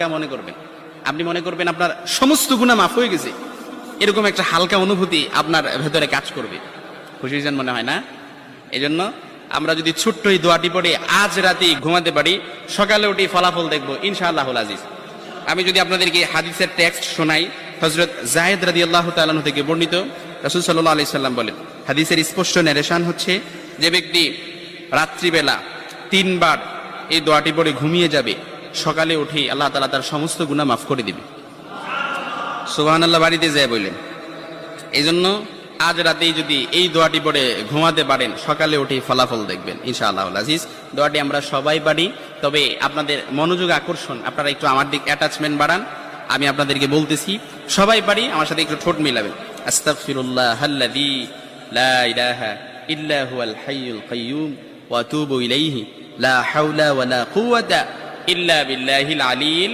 মনে করবেন, আপনি মনে করবেন আপনার সমস্ত গুনাহ মাফ হয়ে গেছে, এরকম একটা হালকা অনুভূতি আপনার ভেতরে কাজ করবে। খুশি হয়েছেন মনে হয় না? এজন্য আমরা যদি ছোট্ট এই দোয়াটি পড়ে আজ রাতে ঘুমাতে পারি, সকালে উঠে ফলাফল দেখবো ইনশাআল্লাহুল আজিজ। আমি যদি আপনাদেরকে হাদিসের টেক্সট শোনাই, হযরত যায়েদ রাদিয়াল্লাহু তাআলা আনহু থেকে বর্ণিত, রাসূল সাল্লাল্লাহু আলাইহি সাল্লাম বলেন, হাদিসের স্পষ্ট নারেশন হচ্ছে, যে ব্যক্তি রাত্রিবেলা 3 বার এই দোয়াটি পড়ে ঘুমিয়ে যাবে, সকালে উঠে আল্লাহ তাআলা তার সমস্ত গুনাহ মাফ করে দিবে। সুবহানাল্লাহ বাড়িতে যায় বললেন। এই জন্য আজ রাতেই যদি এই দোয়াটি পড়ে ঘুমাতে পারেন, সকালে উঠে ফলাফল দেখবেন ইনশাআল্লাহুল আজিজ। দোয়াটি আমরা সবাই পারি, তবে আপনাদের মনোযোগ আকর্ষণ, আপনারা একটু আমার দিক অ্যাটাচমেন্ট বাড়ান। আমি আপনাদেরকে বলতেছি, সবাই পারি, আমার সাথে একটু ঠোঁট মিলাবেন। আস্তাগফিরুল্লাহাল্লাযী লা ইলাহা ইল্লা হুয়াল হাইয়ুল কাইয়্যুম ওয়া আতুবু ইলাইহি লা হাওলা ওয়ালা কুওয়াতা ইল্লা বিল্লাহিল আলিয়্যিল